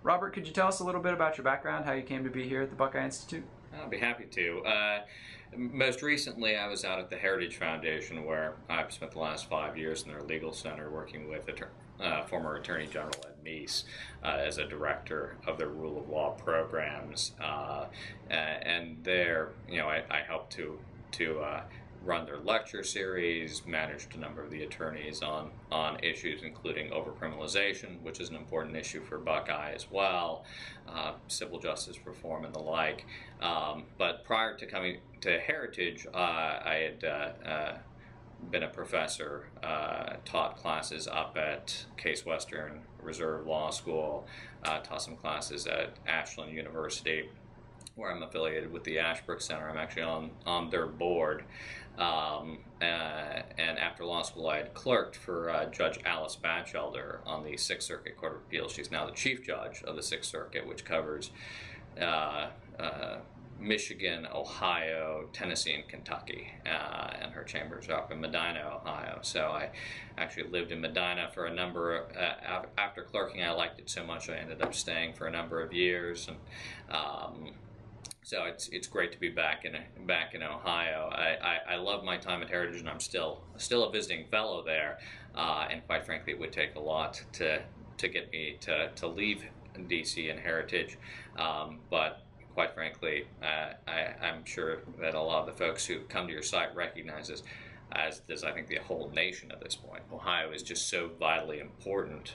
Robert, could you tell us a little bit about your background, how you came to be here at the Buckeye Institute? I'll be happy to. Most recently, I was out at the Heritage Foundation, where I've spent the last 5 years in their legal center working with former Attorney General Ed Meese as a director of their rule of law programs. And there, I helped to run their lecture series, managed a number of the attorneys on issues including overcriminalization, which is an important issue for Buckeye as well, civil justice reform and the like. But prior to coming to Heritage, I had been a professor, taught classes up at Case Western Reserve Law School, taught some classes at Ashland University, where I'm affiliated with the Ashbrook Center. I'm actually on their board. And after law school, I had clerked for Judge Alice Batchelder on the Sixth Circuit Court of Appeals. She's now the Chief Judge of the Sixth Circuit, which covers Michigan, Ohio, Tennessee, and Kentucky. And her chambers are up in Medina, Ohio. So I actually lived in Medina for a number of, after clerking, I liked it so much I ended up staying for a number of years. And so it's great to be back in Ohio. I love my time at Heritage, and I'm still a visiting fellow there. And quite frankly, it would take a lot to get me to leave DC and Heritage. But quite frankly, I'm sure that a lot of the folks who come to your site recognize this, as does I think the whole nation at this point. Ohio is just so vitally important.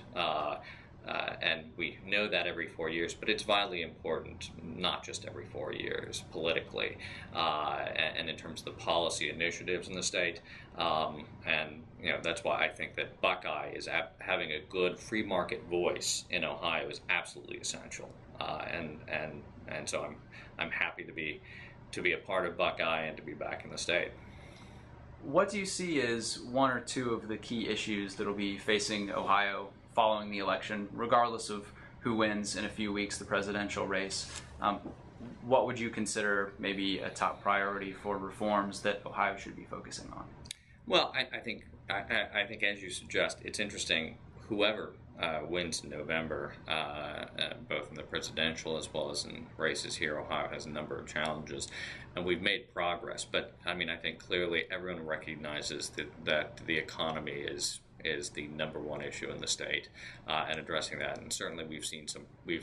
And we know that every 4 years, but it's vitally important not just every 4 years politically, and in terms of the policy initiatives in the state. And that's why I think that Buckeye is having a good free market voice in Ohio is absolutely essential. And so I'm happy to be a part of Buckeye and to be back in the state. What do you see as one or two of the key issues that will be facing Ohio following the election, regardless of who wins in a few weeks the presidential race? What would you consider maybe a top priority for reforms that Ohio should be focusing on? Well, I think as you suggest, it's interesting. Whoever wins in November, both in the presidential as well as in races here, Ohio has a number of challenges, and we've made progress. But I think clearly everyone recognizes that the economy is the number one issue in the state, and addressing that. And certainly we've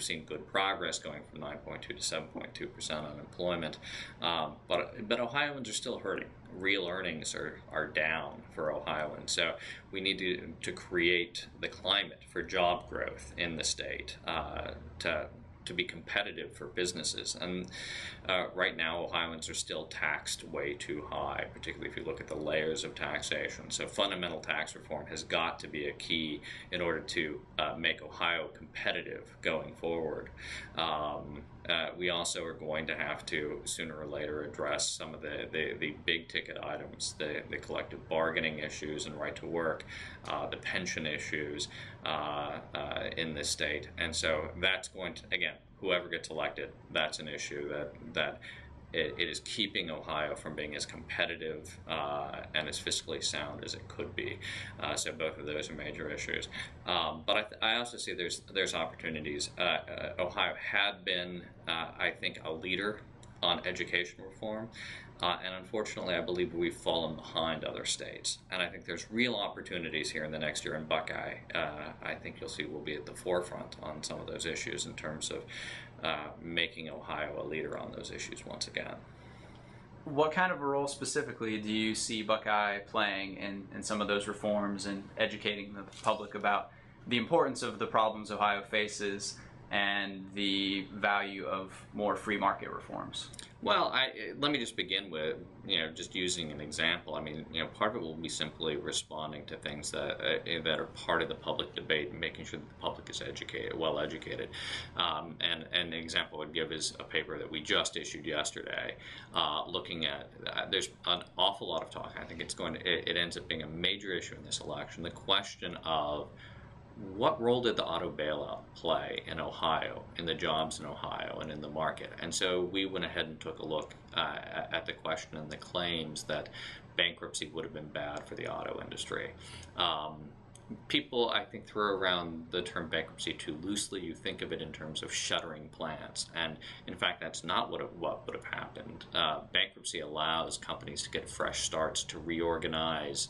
seen good progress, going from 9.2 to 7.2% unemployment. But Ohioans are still hurting. Real earnings are down for Ohioans. So we need to create the climate for job growth in the state, to be competitive for businesses. And right now, Ohioans are still taxed way too high, particularly if you look at the layers of taxation. So fundamental tax reform has got to be a key in order to make Ohio competitive going forward. We also are going to have to, sooner or later, address some of the big ticket items, the collective bargaining issues and right to work, the pension issues in this state. And so that's going to, again, whoever gets elected, that's an issue that it is keeping Ohio from being as competitive and as fiscally sound as it could be. So both of those are major issues. But I also see there's opportunities. Ohio had been, I think, a leader on education reform. And unfortunately, I believe we've fallen behind other states. And I think there's real opportunities here in the next year in Buckeye. I think you'll see we'll be at the forefront on some of those issues in terms of making Ohio a leader on those issues once again. What kind of a role specifically do you see Buckeye playing in some of those reforms and educating the public about the importance of the problems Ohio faces and the value of more free market reforms? Well, let me just begin with, just using an example. Part of it will be simply responding to things that are part of the public debate and making sure that the public is well educated. And an example I would give is a paper that we just issued yesterday, looking at, there's an awful lot of talk. I think it ends up being a major issue in this election, the question of what role did the auto bailout play in Ohio, in the jobs in Ohio, and in the market? And so we went ahead and took a look at the question and the claims that bankruptcy would have been bad for the auto industry. People, I think, throw around the term bankruptcy too loosely. You think of it in terms of shuttering plants, and in fact, that's not what would have happened. Bankruptcy allows companies to get fresh starts, to reorganize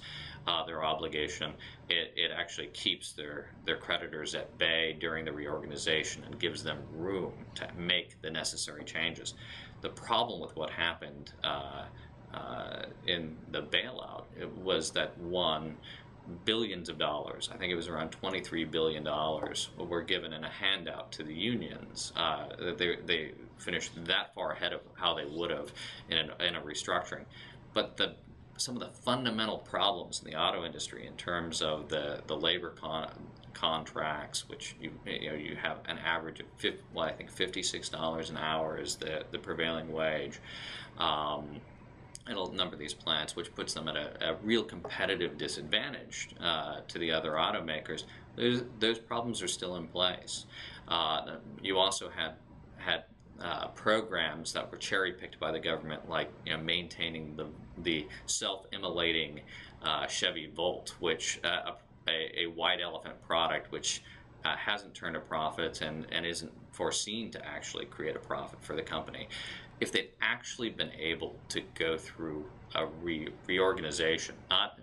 their obligation. It actually keeps their creditors at bay during the reorganization and gives them room to make the necessary changes. The problem with what happened in the bailout was that, one, billions of dollars, I think it was around $23 billion, were given in a handout to the unions. They finished that far ahead of how they would have in a restructuring. But some of the fundamental problems in the auto industry in terms of the labor contracts, which you have an average of I think $56 an hour is the prevailing wage. In a number of these plants, which puts them at a real competitive disadvantage to the other automakers. Those problems are still in place. You also had programs that were cherry-picked by the government, like maintaining the self-immolating Chevy Volt, which a white elephant product, which hasn't turned a profit and isn't foreseen to actually create a profit for the company. If they'd actually been able to go through a reorganization,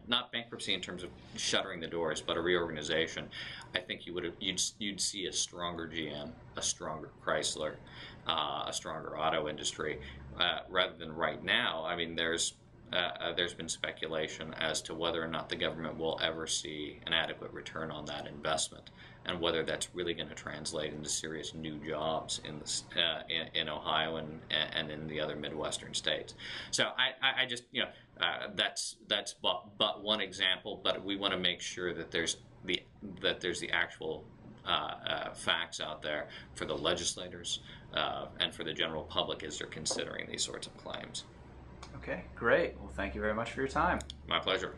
not bankruptcy in terms of shuttering the doors, but a reorganization, I think you'd see a stronger GM, a stronger Chrysler, a stronger auto industry, rather than right now. I mean, there's been speculation as to whether or not the government will ever see an adequate return on that investment, and whether that's really going to translate into serious new jobs in Ohio and in the other Midwestern states. So I just that's but one example. But we want to make sure that there's the actual facts out there for the legislators and for the general public as they're considering these sorts of claims. Okay, great. Well, thank you very much for your time. My pleasure.